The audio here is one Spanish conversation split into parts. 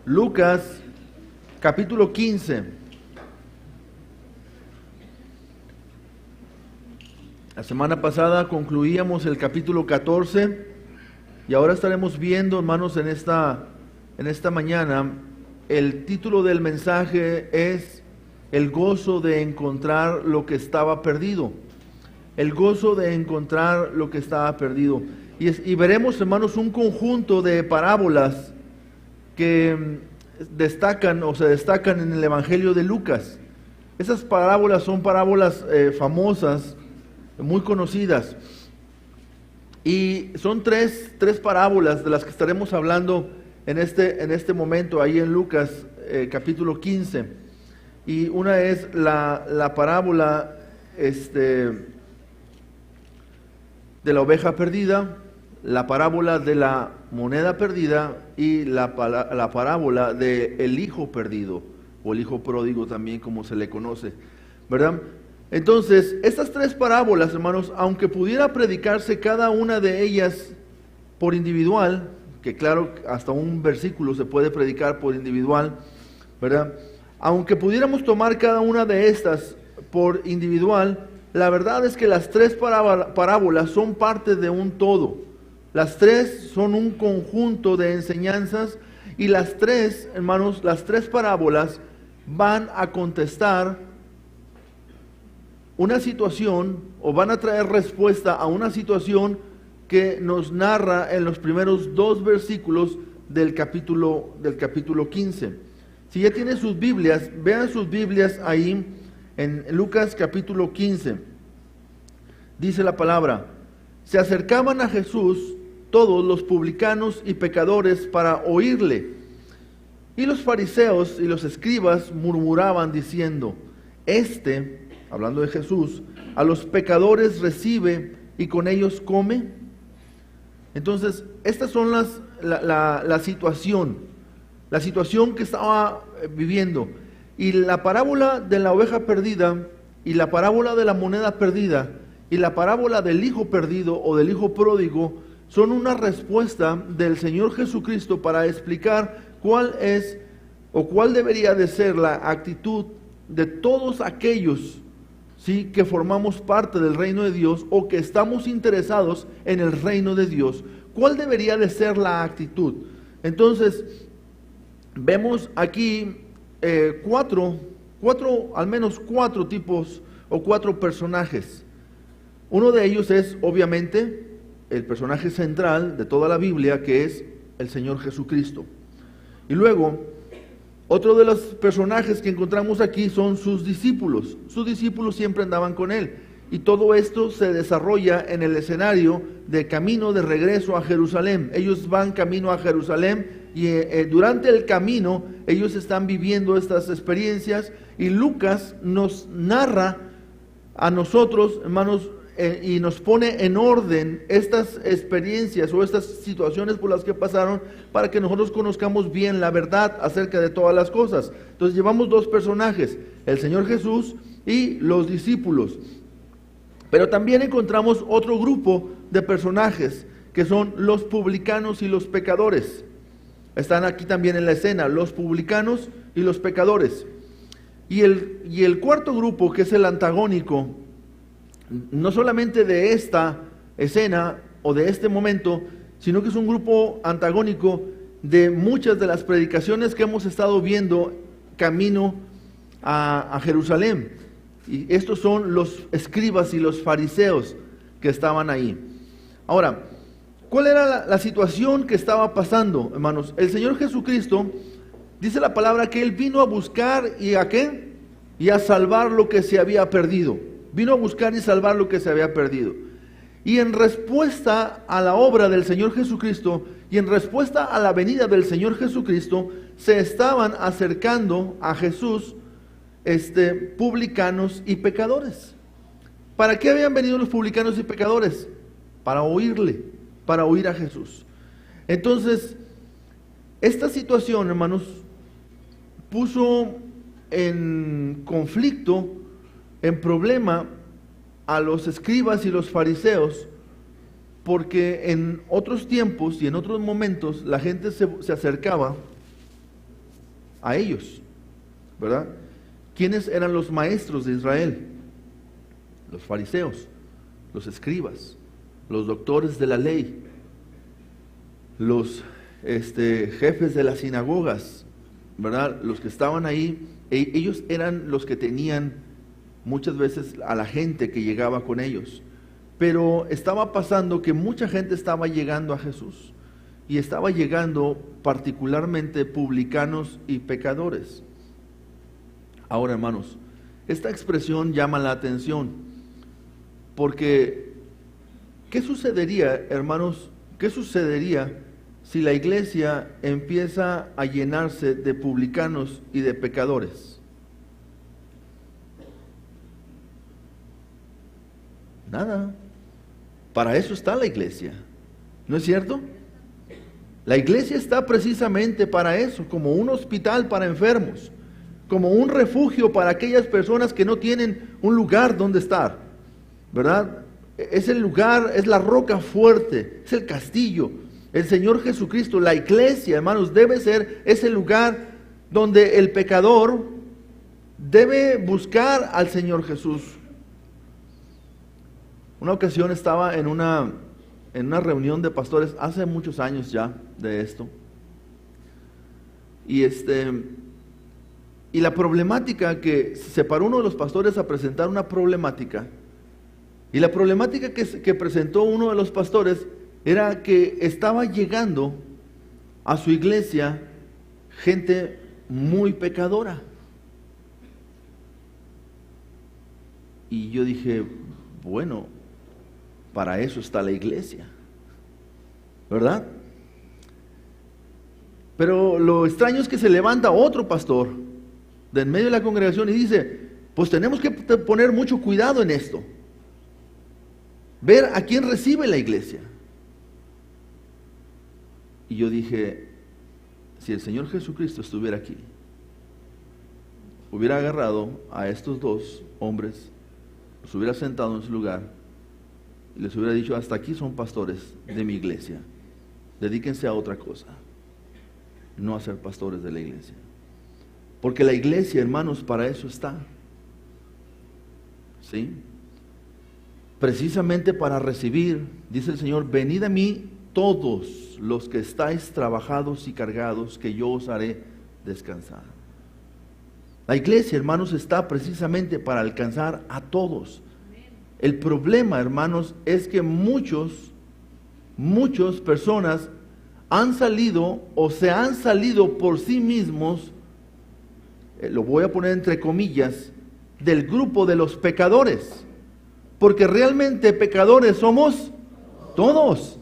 Lucas, capítulo 15. La semana pasada concluíamos el capítulo 14 y ahora estaremos viendo, hermanos, en esta mañana, el título del mensaje es el gozo de encontrar lo que estaba perdido. El gozo de encontrar lo que estaba perdido. Y veremos, hermanos, un conjunto de parábolas que destacan o se destacan en el Evangelio de Lucas. Esas parábolas son parábolas famosas, muy conocidas. Y son tres parábolas de las que estaremos hablando en este momento, ahí en Lucas capítulo 15. Y una es la parábola de la oveja perdida, la parábola de la moneda perdida y la parábola del hijo perdido, o el hijo pródigo también, como se le conoce, ¿verdad? Entonces, estas tres parábolas, hermanos, aunque pudiera predicarse cada una de ellas por individual, que claro, hasta un versículo se puede predicar por individual, ¿verdad? Aunque pudiéramos tomar cada una de estas por individual, la verdad es que las tres parábolas son parte de un todo. Las tres son un conjunto de enseñanzas y las tres, hermanos, las tres parábolas van a contestar una situación o van a traer respuesta a una situación que nos narra en los primeros dos versículos del capítulo 15. Si ya tienen sus Biblias, vean sus Biblias ahí en Lucas capítulo 15. Dice la palabra: se acercaban a Jesús todos los publicanos y pecadores para oírle. Y los fariseos y los escribas murmuraban diciendo: hablando de Jesús, a los pecadores recibe y con ellos come. Entonces, estas son la situación que estaba viviendo. Y la parábola de la oveja perdida, y la parábola de la moneda perdida, y la parábola del hijo perdido o del hijo pródigo, son una respuesta del Señor Jesucristo para explicar cuál es o cuál debería de ser la actitud de todos aquellos, ¿sí?, que formamos parte del reino de Dios o que estamos interesados en el reino de Dios. ¿Cuál debería de ser la actitud? Entonces, vemos aquí al menos cuatro tipos o cuatro personajes. Uno de ellos es, obviamente, el personaje central de toda la Biblia, que es el Señor Jesucristo. Y luego, otro de los personajes que encontramos aquí son sus discípulos. Sus discípulos siempre andaban con él. Y todo esto se desarrolla en el escenario de camino de regreso a Jerusalén. Ellos van camino a Jerusalén y durante el camino ellos están viviendo estas experiencias. Y Lucas nos narra a nosotros, hermanos, y nos pone en orden estas experiencias o estas situaciones por las que pasaron para que nosotros conozcamos bien la verdad acerca de todas las cosas. Entonces llevamos dos personajes, el Señor Jesús y los discípulos. Pero también encontramos otro grupo de personajes que son los publicanos y los pecadores. Están aquí también en la escena, los publicanos y los pecadores. Y el cuarto grupo, que es el antagónico, no solamente de esta escena o de este momento, sino que es un grupo antagónico de muchas de las predicaciones que hemos estado viendo camino a Jerusalén. Y estos son los escribas y los fariseos que estaban ahí. Ahora, ¿cuál era la situación que estaba pasando, hermanos? El Señor Jesucristo, dice la palabra que Él vino a buscar y ¿a qué? Y a salvar lo que se había perdido. Vino a buscar y salvar lo que se había perdido. Y en respuesta a la obra del Señor Jesucristo y en respuesta a la venida del Señor Jesucristo, se estaban acercando a Jesús publicanos y pecadores. ¿Para qué habían venido los publicanos y pecadores? Para oírle, para oír a Jesús. Entonces, esta situación, hermanos, puso en conflicto, en problema a los escribas y los fariseos, porque en otros tiempos y en otros momentos la gente se acercaba a ellos, ¿verdad? ¿Quiénes eran los maestros de Israel? Los fariseos, los escribas, los doctores de la ley, los jefes de las sinagogas, ¿verdad? Los que estaban ahí, ellos eran los que tenían muchas veces a la gente que llegaba con ellos. Pero estaba pasando que mucha gente estaba llegando a Jesús, y estaba llegando particularmente publicanos y pecadores. Ahora, hermanos, esta expresión llama la atención, porque ¿qué sucedería, hermanos? ¿Qué sucedería si la iglesia empieza a llenarse de publicanos y de pecadores? Nada. Para eso está la iglesia, ¿no es cierto? La iglesia está precisamente para eso, como un hospital para enfermos, como un refugio para aquellas personas que no tienen un lugar donde estar, ¿verdad? Es el lugar, es la roca fuerte, es el castillo. El Señor Jesucristo, la iglesia, hermanos, debe ser ese lugar donde el pecador debe buscar al Señor Jesús. Una ocasión estaba en una reunión de pastores, hace muchos años ya de esto, y la problemática que se paró uno de los pastores a presentar una problemática, y la problemática que presentó uno de los pastores era que estaba llegando a su iglesia gente muy pecadora. Y yo dije, bueno, para eso está la iglesia, ¿verdad? Pero lo extraño es que se levanta otro pastor de en medio de la congregación y dice, pues tenemos que poner mucho cuidado en esto, ver a quién recibe la iglesia. Y yo dije, si el Señor Jesucristo estuviera aquí, hubiera agarrado a estos dos hombres, los hubiera sentado en su lugar y les hubiera dicho, hasta aquí son pastores de mi iglesia, dedíquense a otra cosa, no a ser pastores de la iglesia. Porque la iglesia, hermanos, para eso está, ¿sí? Precisamente para recibir, dice el Señor, venid a mí todos los que estáis trabajados y cargados, que yo os haré descansar. La iglesia, hermanos, está precisamente para alcanzar a todos. El problema, hermanos, es que muchas personas han salido o se han salido por sí mismos, lo voy a poner entre comillas, del grupo de los pecadores. Porque realmente pecadores somos todos.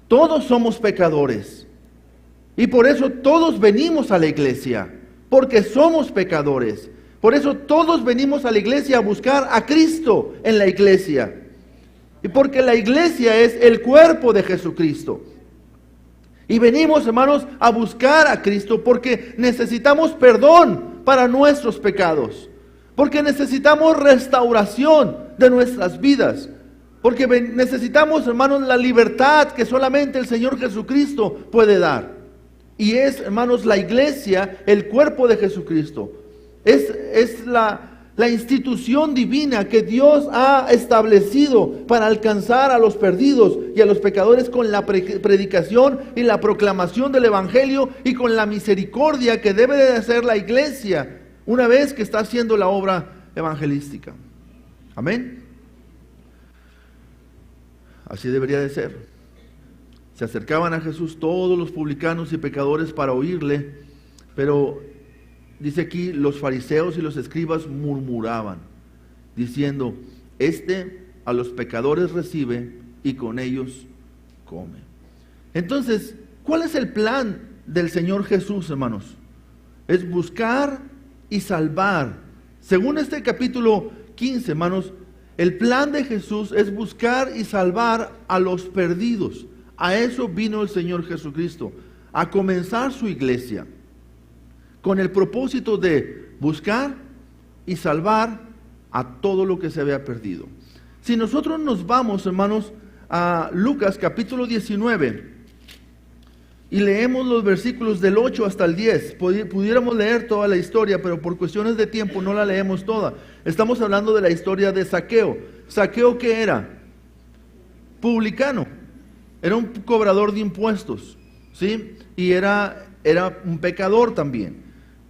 Todos somos pecadores. Y por eso todos venimos a la iglesia, porque somos pecadores. Por eso todos venimos a la iglesia a buscar a Cristo en la iglesia. Y porque la iglesia es el cuerpo de Jesucristo. Y venimos, hermanos, a buscar a Cristo porque necesitamos perdón para nuestros pecados. Porque necesitamos restauración de nuestras vidas. Porque necesitamos, hermanos, la libertad que solamente el Señor Jesucristo puede dar. Y es, hermanos, la iglesia, el cuerpo de Jesucristo. Es la institución divina que Dios ha establecido para alcanzar a los perdidos y a los pecadores con la predicación y la proclamación del Evangelio y con la misericordia que debe de hacer la iglesia una vez que está haciendo la obra evangelística. Amén. Así debería de ser. Se acercaban a Jesús todos los publicanos y pecadores para oírle, pero dice aquí, los fariseos y los escribas murmuraban, diciendo, a los pecadores recibe y con ellos come. Entonces, ¿cuál es el plan del Señor Jesús, hermanos? Es buscar y salvar. Según este capítulo 15, hermanos, el plan de Jesús es buscar y salvar a los perdidos. A eso vino el Señor Jesucristo, a comenzar su iglesia, con el propósito de buscar y salvar a todo lo que se había perdido. Si nosotros nos vamos, hermanos, a Lucas capítulo 19, y leemos los versículos del 8 hasta el 10. Pudiéramos leer toda la historia, pero por cuestiones de tiempo no la leemos toda. Estamos hablando de la historia de Zaqueo. ¿Zaqueo qué era? Publicano. Era un cobrador de impuestos, ¿sí? Y era un pecador también,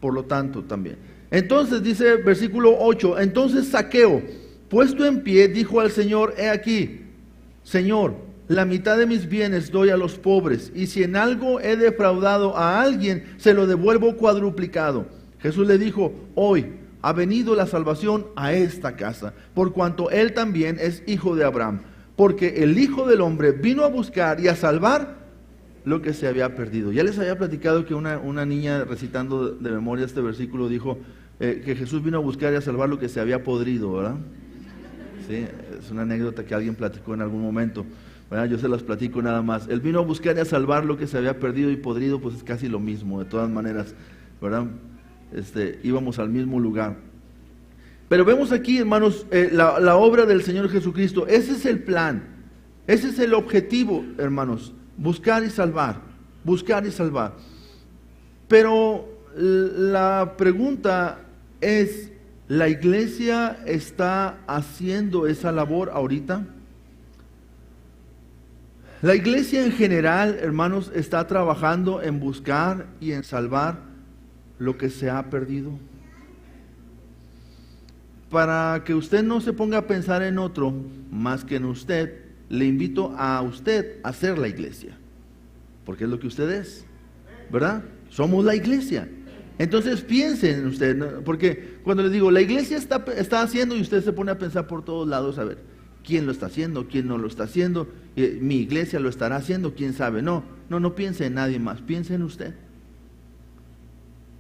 por lo tanto también. Entonces dice versículo 8, entonces Zaqueo, puesto en pie, dijo al Señor, he aquí, Señor, la mitad de mis bienes doy a los pobres, y si en algo he defraudado a alguien, se lo devuelvo cuadruplicado. Jesús le dijo, hoy ha venido la salvación a esta casa, por cuanto él también es hijo de Abraham, porque el Hijo del Hombre vino a buscar y a salvar lo que se había perdido. Ya les había platicado que una niña recitando de memoria este versículo dijo que Jesús vino a buscar y a salvar lo que se había podrido, ¿verdad? Sí, es una anécdota que alguien platicó en algún momento, ¿verdad? Yo se las platico nada más. Él vino a buscar y a salvar lo que se había perdido y podrido, pues es casi lo mismo, de todas maneras, ¿verdad? Íbamos al mismo lugar. Pero vemos aquí, hermanos, la obra del Señor Jesucristo. Ese es el plan, ese es el objetivo, hermanos, buscar y salvar, buscar y salvar. Pero la pregunta es, ¿la iglesia está haciendo esa labor ahorita? La iglesia en general, hermanos, está trabajando en buscar y en salvar lo que se ha perdido. Para que usted no se ponga a pensar en otro más que en usted, le invito a usted a ser la iglesia, porque es lo que usted es, ¿verdad? Somos la iglesia. Entonces piensen en usted, ¿no? Porque cuando le digo, la iglesia está haciendo, y usted se pone a pensar por todos lados, a ver, ¿quién lo está haciendo? ¿Quién no lo está haciendo? Mi iglesia lo estará haciendo, ¿quién sabe? No piense en nadie más, piense en usted.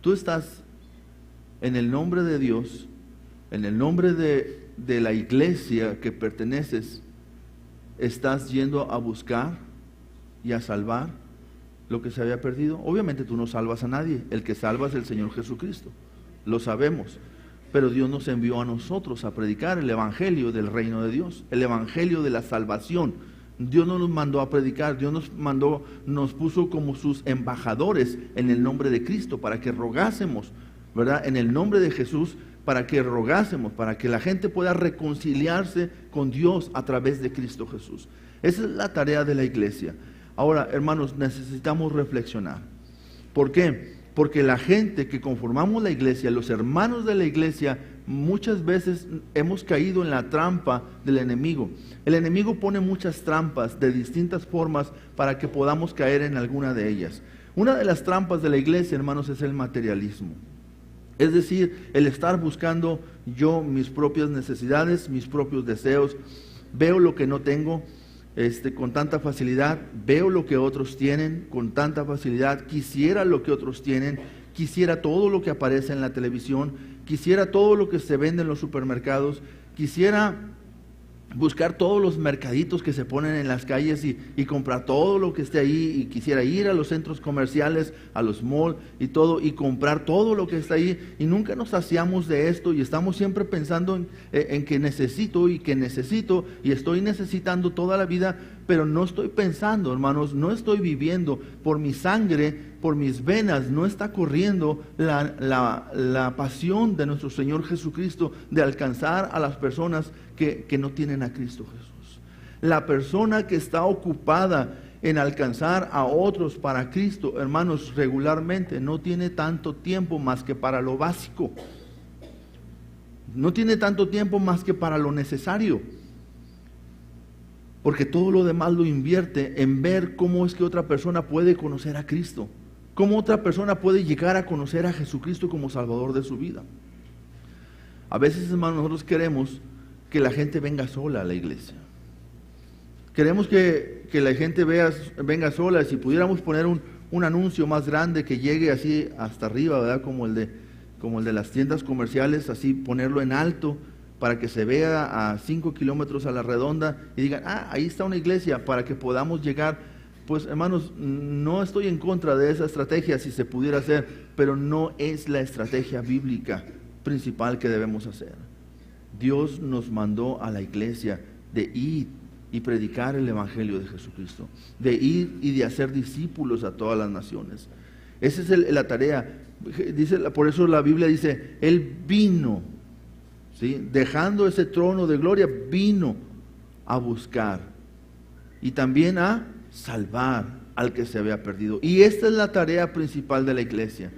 Tú estás en el nombre de Dios, en el nombre de la iglesia que perteneces, estás yendo a buscar y a salvar lo que se había perdido. Obviamente tú no salvas a nadie, el que salva es el Señor Jesucristo, lo sabemos, pero Dios nos envió a nosotros a predicar el evangelio del reino de Dios, el evangelio de la salvación. Dios no nos mandó a predicar, Dios nos puso como sus embajadores en el nombre de Cristo, para que rogásemos, ¿verdad? En el nombre de Jesús, para que rogásemos, para que la gente pueda reconciliarse con Dios a través de Cristo Jesús. Esa es la tarea de la iglesia. Ahora, hermanos, necesitamos reflexionar. ¿Por qué? Porque la gente que conformamos la iglesia, los hermanos de la iglesia, muchas veces hemos caído en la trampa del enemigo. El enemigo pone muchas trampas de distintas formas para que podamos caer en alguna de ellas. Una de las trampas de la iglesia, hermanos, es el materialismo. Es decir, el estar buscando yo mis propias necesidades, mis propios deseos. Veo lo que no tengo con tanta facilidad, veo lo que otros tienen con tanta facilidad, quisiera lo que otros tienen, quisiera todo lo que aparece en la televisión, quisiera todo lo que se vende en los supermercados, quisiera buscar todos los mercaditos que se ponen en las calles y comprar todo lo que esté ahí, y quisiera ir a los centros comerciales, a los malls y todo, y comprar todo lo que está ahí, y nunca nos saciamos de esto, y estamos siempre pensando en que necesito y estoy necesitando toda la vida, pero no estoy pensando, hermanos, no estoy viviendo por mi sangre, por mis venas, no está corriendo la pasión de nuestro Señor Jesucristo de alcanzar a las personas que no tienen a Cristo Jesús. La persona que está ocupada en alcanzar a otros para Cristo, hermanos, regularmente no tiene tanto tiempo más que para lo básico. No tiene tanto tiempo más que para lo necesario. Porque todo lo demás lo invierte en ver cómo es que otra persona puede conocer a Cristo. Cómo otra persona puede llegar a conocer a Jesucristo como Salvador de su vida. A veces, hermanos, nosotros queremos que la gente venga sola a la iglesia. Queremos que la gente venga sola. Si pudiéramos poner un anuncio más grande que llegue así hasta arriba, ¿verdad? Como el de las tiendas comerciales, así ponerlo en alto para que se vea a 5 kilómetros a la redonda y digan, ahí está una iglesia, para que podamos llegar. Pues, hermanos, no estoy en contra de esa estrategia si se pudiera hacer, pero no es la estrategia bíblica principal que debemos hacer. Dios nos mandó a la iglesia de ir y predicar el Evangelio de Jesucristo, de ir y de hacer discípulos a todas las naciones. Esa es la tarea. Por eso la Biblia dice, Él vino, ¿sí? Dejando ese trono de gloria, vino a buscar y también a salvar al que se había perdido. Y esta es la tarea principal de la iglesia.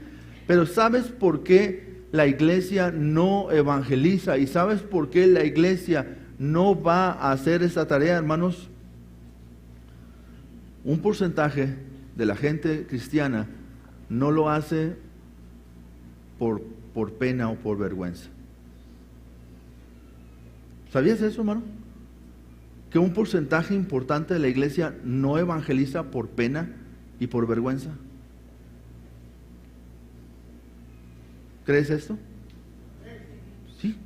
Pero ¿sabes por qué la iglesia no evangeliza? ¿Y sabes por qué la iglesia no va a hacer esta tarea, hermanos? Un porcentaje de la gente cristiana no lo hace por pena o por vergüenza. ¿Sabías eso, hermano? Que un porcentaje importante de la iglesia no evangeliza por pena y por vergüenza. ¿Crees esto? Sí.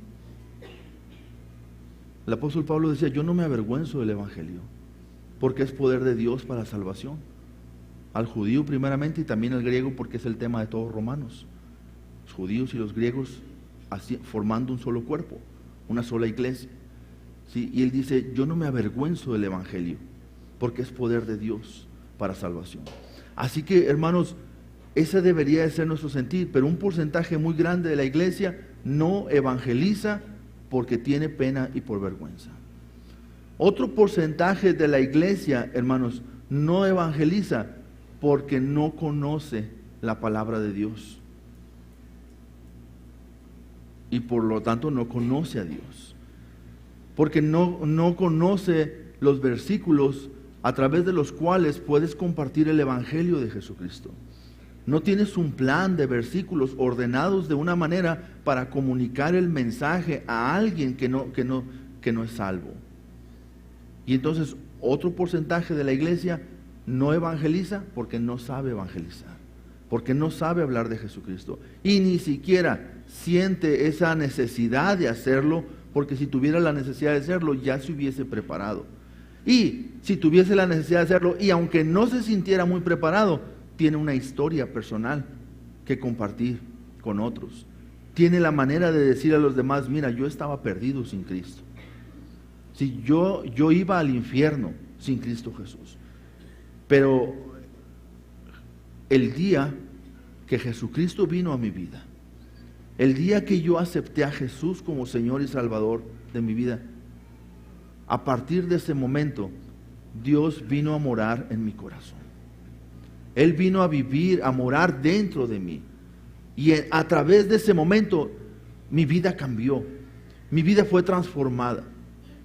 El apóstol Pablo decía, yo no me avergüenzo del evangelio, porque es poder de Dios para salvación. Al judío primeramente y también al griego, porque es el tema de todos Romanos. Los judíos y los griegos formando un solo cuerpo, una sola iglesia. ¿Sí? Y él dice, yo no me avergüenzo del evangelio, porque es poder de Dios para salvación. Así que, hermanos, ese debería de ser nuestro sentir, pero un porcentaje muy grande de la iglesia no evangeliza porque tiene pena y por vergüenza. Otro porcentaje de la iglesia, hermanos, no evangeliza porque no conoce la palabra de Dios. Y por lo tanto no conoce a Dios. Porque no conoce los versículos a través de los cuales puedes compartir el evangelio de Jesucristo. No tienes un plan de versículos ordenados de una manera para comunicar el mensaje a alguien que no es salvo. Y entonces otro porcentaje de la iglesia no evangeliza porque no sabe evangelizar, porque no sabe hablar de Jesucristo y ni siquiera siente esa necesidad de hacerlo, porque si tuviera la necesidad de hacerlo ya se hubiese preparado. Y si tuviese la necesidad de hacerlo y aunque no se sintiera muy preparado, tiene una historia personal que compartir con otros. Tiene la manera de decir a los demás, mira, yo estaba perdido sin Cristo. Si yo iba al infierno sin Cristo Jesús. Pero el día que Jesucristo vino a mi vida, el día que yo acepté a Jesús como Señor y Salvador de mi vida, a partir de ese momento, Dios vino a morar en mi corazón. Él vino a vivir, a morar dentro de mí. Y a través de ese momento, mi vida cambió. Mi vida fue transformada.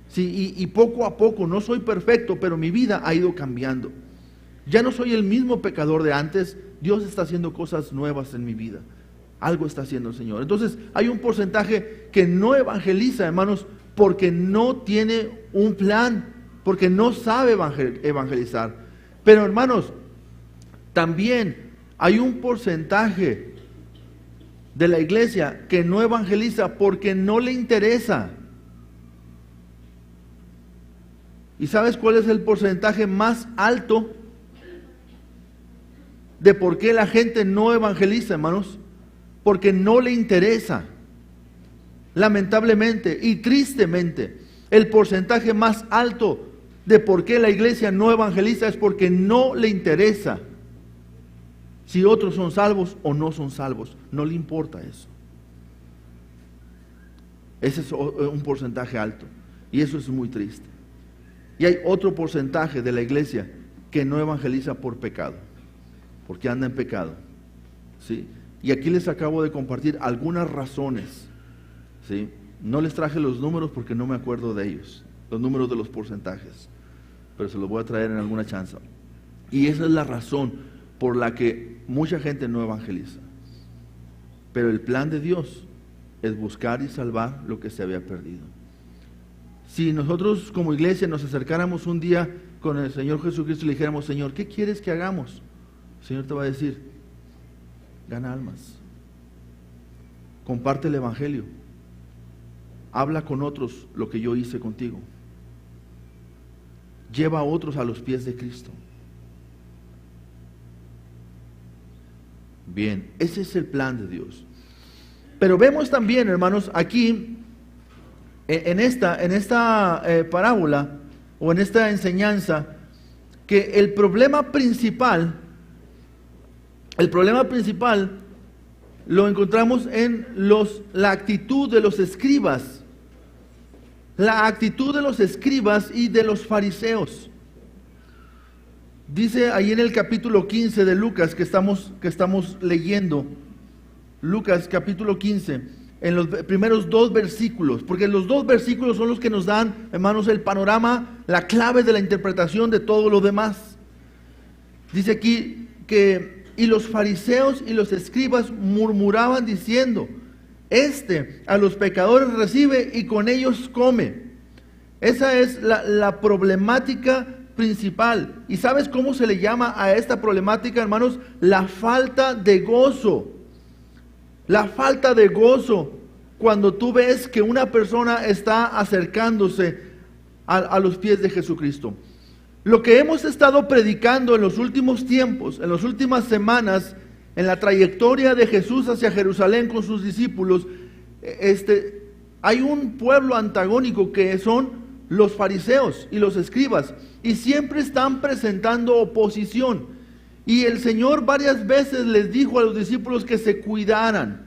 Sí, y poco a poco, no soy perfecto, pero mi vida ha ido cambiando. Ya no soy el mismo pecador de antes. Dios está haciendo cosas nuevas en mi vida. Algo está haciendo el Señor. Entonces, hay un porcentaje que no evangeliza, hermanos, porque no tiene un plan, porque no sabe evangelizar. Pero, hermanos, también hay un porcentaje de la iglesia que no evangeliza porque no le interesa. ¿Y sabes cuál es el porcentaje más alto de por qué la gente no evangeliza, hermanos? Porque no le interesa. Lamentablemente y tristemente, el porcentaje más alto de por qué la iglesia no evangeliza es porque no le interesa si otros son salvos o no son salvos. No le importa eso. Ese es un porcentaje alto. Y eso es muy triste. Y hay otro porcentaje de la iglesia que no evangeliza por pecado. Porque anda en pecado. ¿Sí? Y aquí les acabo de compartir algunas razones. ¿Sí? No les traje los números porque no me acuerdo de ellos. Los números de los porcentajes. Pero se los voy a traer en alguna chance. Y esa es la razón por la que mucha gente no evangeliza. Pero el plan de Dios es buscar y salvar lo que se había perdido. Si nosotros como iglesia nos acercáramos un día con el Señor Jesucristo y le dijéramos, Señor, ¿qué quieres que hagamos? El Señor te va a decir, gana almas, comparte el evangelio, habla con otros lo que yo hice contigo, lleva a otros a los pies de Cristo. Bien, ese es el plan de Dios. Pero vemos también, hermanos, aquí en esta parábola o en esta enseñanza, que el problema principal lo encontramos en la actitud de los escribas. La actitud de los escribas y de los fariseos. Dice ahí en el capítulo 15 de Lucas que estamos leyendo, Lucas capítulo 15, en los primeros 2 versículos, porque los 2 versículos son los que nos dan, hermanos, el panorama, la clave de la interpretación de todo lo demás. Dice aquí que, y los fariseos y los escribas murmuraban diciendo, a los pecadores recibe y con ellos come. Esa es la problemática principal. ¿Y sabes cómo se le llama a esta problemática, hermanos? La falta de gozo. La falta de gozo cuando tú ves que una persona está acercándose a los pies de Jesucristo. Lo que hemos estado predicando en los últimos tiempos, en las últimas semanas, en la trayectoria de Jesús hacia Jerusalén con sus discípulos, hay un pueblo antagónico que son los fariseos y los escribas, y siempre están presentando oposición. Y el Señor varias veces les dijo a los discípulos que se cuidaran,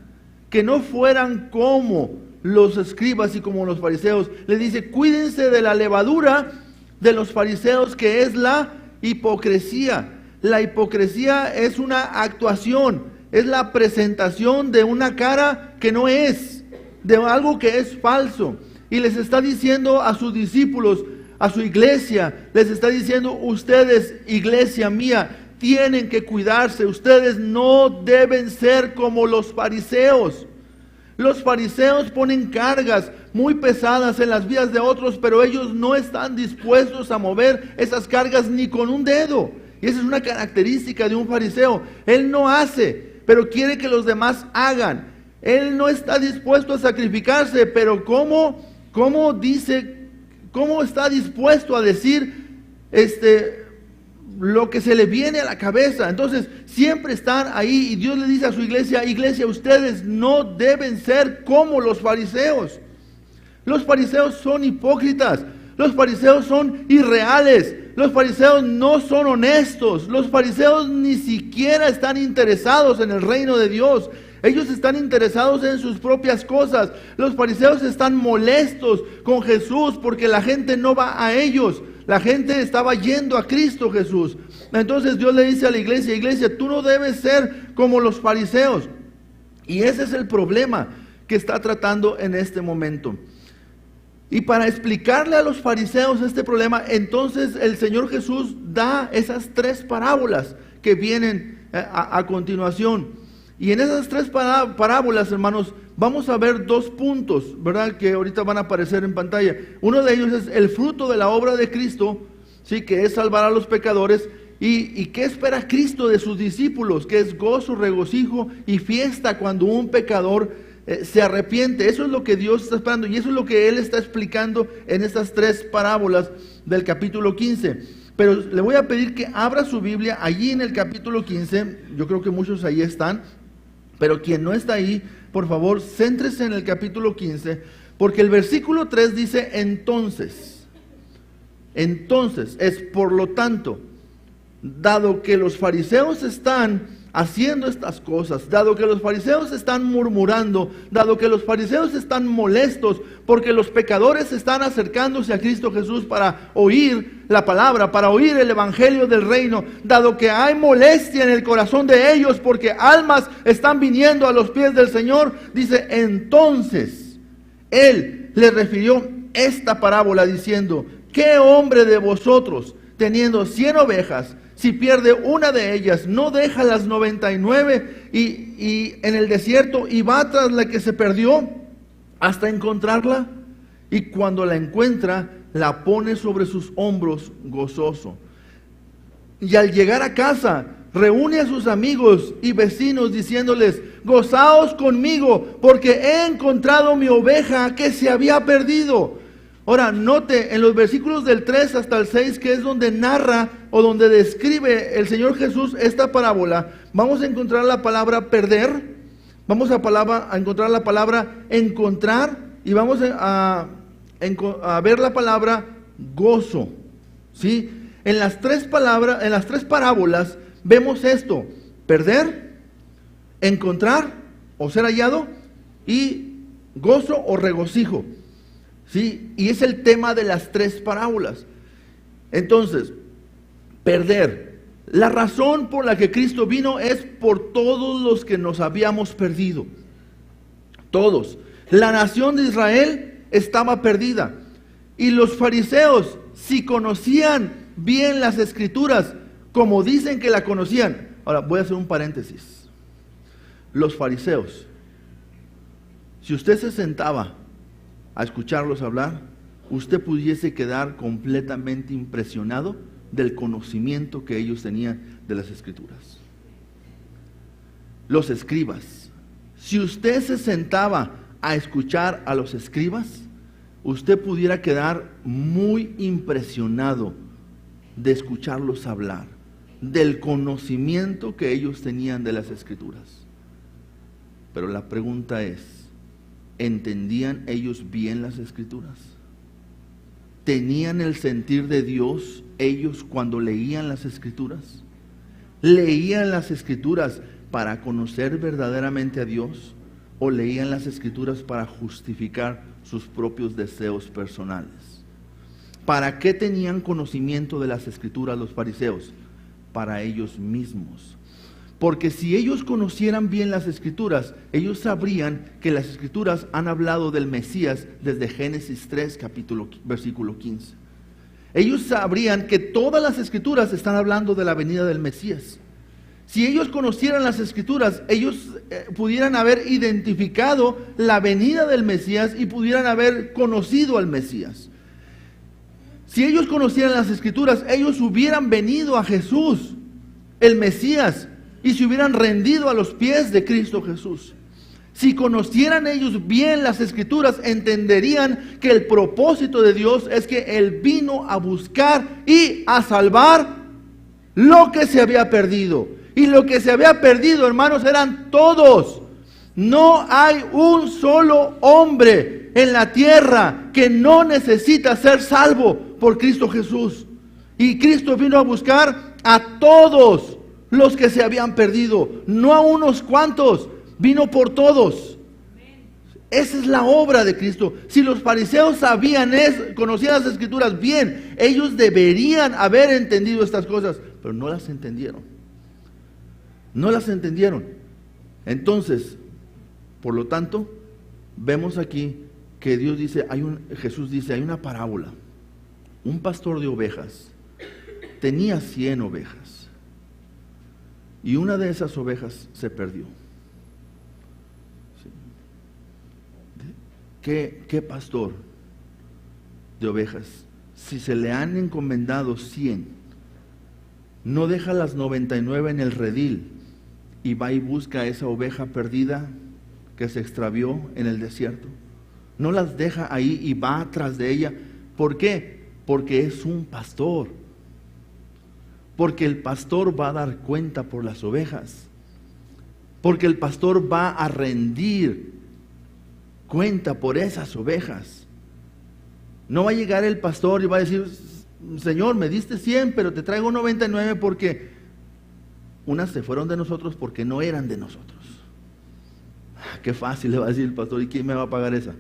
que no fueran como los escribas y como los fariseos. Les dice, cuídense de la levadura de los fariseos, que es la hipocresía. La hipocresía es una actuación, es la presentación de una cara que no es, de algo que es falso. Y les está diciendo a sus discípulos, a su iglesia, les está diciendo, ustedes, iglesia mía, tienen que cuidarse, ustedes no deben ser como los fariseos. Los fariseos ponen cargas muy pesadas en las vidas de otros, pero ellos no están dispuestos a mover esas cargas ni con un dedo. Y esa es una característica de un fariseo. Él no hace, pero quiere que los demás hagan. Él no está dispuesto a sacrificarse, pero ¿cómo está dispuesto a decir lo que se le viene a la cabeza? Entonces siempre están ahí, y Dios le dice a su iglesia, ustedes no deben ser como los fariseos. Los fariseos son hipócritas, los fariseos son irreales, los fariseos no son honestos, los fariseos ni siquiera están interesados en el reino de Dios. Ellos están interesados en sus propias cosas. Los fariseos están molestos con Jesús porque la gente no va a ellos. La gente estaba yendo a Cristo Jesús. Entonces Dios le dice a la iglesia, tú no debes ser como los fariseos. Y ese es el problema que está tratando en este momento. Y para explicarle a los fariseos este problema, entonces el Señor Jesús da esas 3 parábolas que vienen a continuación. Y en esas 3 parábolas, hermanos, vamos a ver 2 puntos, ¿verdad? Que ahorita van a aparecer en pantalla. Uno de ellos es el fruto de la obra de Cristo, ¿sí? Que es salvar a los pecadores. ¿Y qué espera Cristo de sus discípulos? Que es gozo, regocijo y fiesta cuando un pecador se arrepiente. Eso es lo que Dios está esperando, y eso es lo que Él está explicando en estas 3 parábolas del capítulo 15. Pero le voy a pedir que abra su Biblia allí en el capítulo 15. Yo creo que muchos ahí están, pero quien no está ahí, por favor, céntrese en el capítulo 15, porque el versículo 3 dice entonces es por lo tanto, dado que los fariseos están haciendo estas cosas, dado que los fariseos están murmurando, dado que los fariseos están molestos porque los pecadores están acercándose a Cristo Jesús para oír la palabra, para oír el evangelio del reino, dado que hay molestia en el corazón de ellos porque almas están viniendo a los pies del Señor, dice, entonces Él les refirió esta parábola diciendo, ¿qué hombre de vosotros, teniendo 100 ovejas, si pierde una de ellas, no deja las 99 y en el desierto y va tras la que se perdió hasta encontrarla? Y cuando la encuentra, la pone sobre sus hombros gozoso. Y al llegar a casa, reúne a sus amigos y vecinos diciéndoles, gozaos conmigo, porque he encontrado mi oveja que se había perdido. Ahora, note en los versículos del 3 hasta el 6, que es donde narra o donde describe el Señor Jesús esta parábola, vamos a encontrar la palabra perder, vamos a encontrar la palabra encontrar y vamos a ver la palabra gozo. ¿sí? En las tres parábolas vemos esto: perder, encontrar o ser hallado y gozo o regocijo, ¿sí? Y es el tema de las tres parábolas. Entonces, perder. La razón por la que Cristo vino es por todos los que nos habíamos perdido. Todos. La nación de Israel estaba perdida. Y los fariseos, si conocían bien las Escrituras, como dicen que la conocían. Ahora, voy a hacer un paréntesis. Los fariseos, si usted se sentaba a escucharlos hablar, usted pudiese quedar completamente impresionado del conocimiento que ellos tenían de las Escrituras. Los escribas, si usted se sentaba a escuchar a los escribas, usted pudiera quedar muy impresionado de escucharlos hablar, del conocimiento que ellos tenían de las Escrituras. Pero la pregunta es, ¿entendían ellos bien las Escrituras? ¿Tenían el sentir de Dios ellos cuando leían las Escrituras? ¿Leían las Escrituras para conocer verdaderamente a Dios? ¿O leían las Escrituras para justificar sus propios deseos personales? ¿Para qué tenían conocimiento de las Escrituras los fariseos? Para ellos mismos. Porque si ellos conocieran bien las Escrituras, ellos sabrían que las Escrituras han hablado del Mesías desde Génesis 3, versículo 15. Ellos sabrían que todas las Escrituras están hablando de la venida del Mesías. Si ellos conocieran las Escrituras, ellos pudieran haber identificado la venida del Mesías y pudieran haber conocido al Mesías. Si ellos conocieran las Escrituras, ellos hubieran venido a Jesús, el Mesías, y se hubieran rendido a los pies de Cristo Jesús. Si conocieran ellos bien las Escrituras, entenderían que el propósito de Dios es que Él vino a buscar y a salvar lo que se había perdido. Y lo que se había perdido, hermanos, eran todos. No hay un solo hombre en la tierra que no necesita ser salvo por Cristo Jesús. Y Cristo vino a buscar a todos los que se habían perdido, no a unos cuantos, vino por todos. Esa es la obra de Cristo. Si los fariseos conocían las Escrituras bien, ellos deberían haber entendido estas cosas, pero no las entendieron. No las entendieron. Entonces, por lo tanto, vemos aquí que Jesús dice, hay una parábola. Un pastor de ovejas tenía 100 ovejas. Y una de esas ovejas se perdió. ¿Qué pastor de ovejas, si se le han encomendado 100, no deja las 99 en el redil y va y busca a esa oveja perdida que se extravió en el desierto? No las deja ahí y va atrás de ella. ¿Por qué? Porque es un pastor. Porque el pastor va a dar cuenta por las ovejas. Porque el pastor va a rendir cuenta por esas ovejas. No va a llegar el pastor y va a decir, Señor, me diste 100, pero te traigo 99 porque unas se fueron de nosotros porque no eran de nosotros. Qué fácil le va a decir el pastor, ¿y quién me va a pagar esa?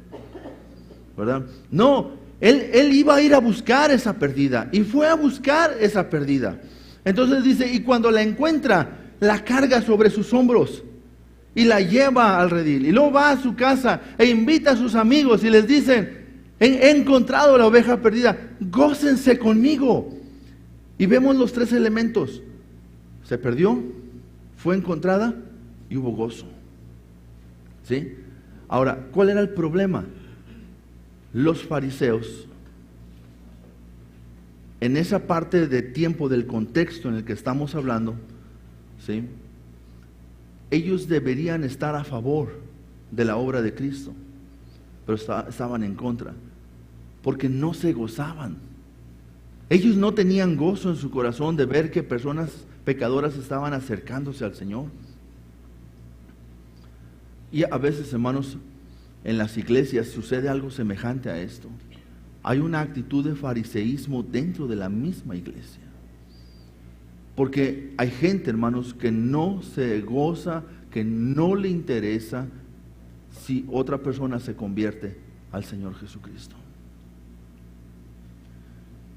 ¿Verdad? No, él iba a ir a buscar esa perdida y fue a buscar esa perdida. Entonces dice, y cuando la encuentra, la carga sobre sus hombros y la lleva al redil. Y luego va a su casa e invita a sus amigos y les dicen, he encontrado la oveja perdida, gócense conmigo. Y vemos los 3 elementos. Se perdió, fue encontrada y hubo gozo. ¿Sí? Ahora, ¿cuál era el problema? Los fariseos, en esa parte de tiempo del contexto en el que estamos hablando, ¿sí?, ellos deberían estar a favor de la obra de Cristo, pero estaban en contra, porque no se gozaban. Ellos no tenían gozo en su corazón de ver que personas pecadoras estaban acercándose al Señor. Y a veces, hermanos, en las iglesias sucede algo semejante a esto. hay una actitud de fariseísmo dentro de la misma iglesia. Porque hay gente, hermanos, que no se goza, que no le interesa si otra persona se convierte al Señor Jesucristo.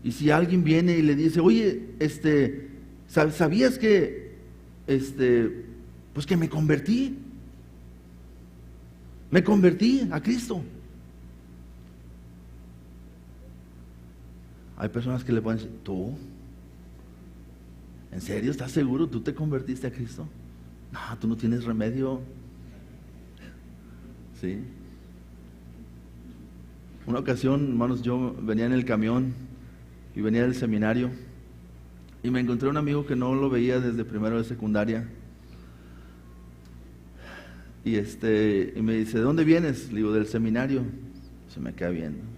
Y si alguien viene y le dice, oye, ¿sabías que, pues que me convertí a Cristo? Hay personas que le pueden decir, ¿tú? ¿En serio? ¿Estás seguro? ¿Tú te convertiste a Cristo? No, tú no tienes remedio. ¿Sí? Una ocasión, hermanos, yo venía en el camión y venía del seminario y me encontré un amigo que no lo veía desde primero de secundaria. Y me dice, ¿de dónde vienes? Le digo, del seminario. Se me queda viendo.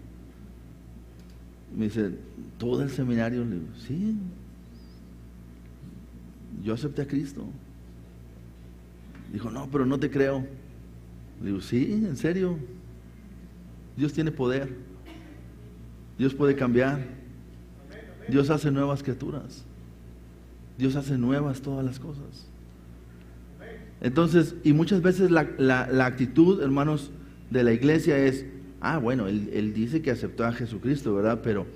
Me dice, ¿tú del seminario? Le digo, sí. Yo acepté a Cristo. Dijo, no, pero no te creo. Le digo, sí, en serio. Dios tiene poder. Dios puede cambiar. Dios hace nuevas criaturas. Dios hace nuevas todas las cosas. Entonces, y muchas veces la actitud, hermanos, de la iglesia es, bueno, él dice que aceptó a Jesucristo, ¿verdad? Pero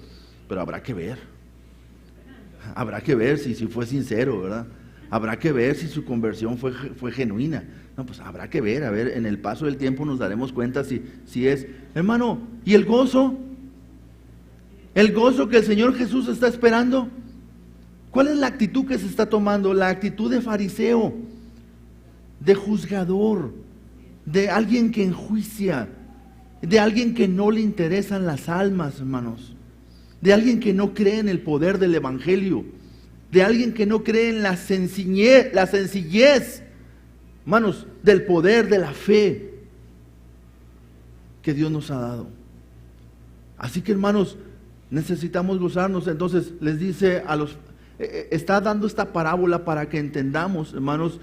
habrá que ver. Habrá que ver si fue sincero, ¿verdad? Habrá que ver si su conversión fue genuina. No, pues habrá que ver, en el paso del tiempo nos daremos cuenta si es. Hermano, ¿y el gozo? ¿El gozo que el Señor Jesús está esperando? ¿Cuál es la actitud que se está tomando? La actitud de fariseo, de juzgador, de alguien que enjuicia, de alguien que no le interesan las almas, hermanos, de alguien que no cree en el poder del Evangelio, de alguien que no cree en la sencillez, hermanos, del poder de la fe que Dios nos ha dado. Así que, hermanos, necesitamos gozarnos. Entonces les dice está dando esta parábola para que entendamos, hermanos,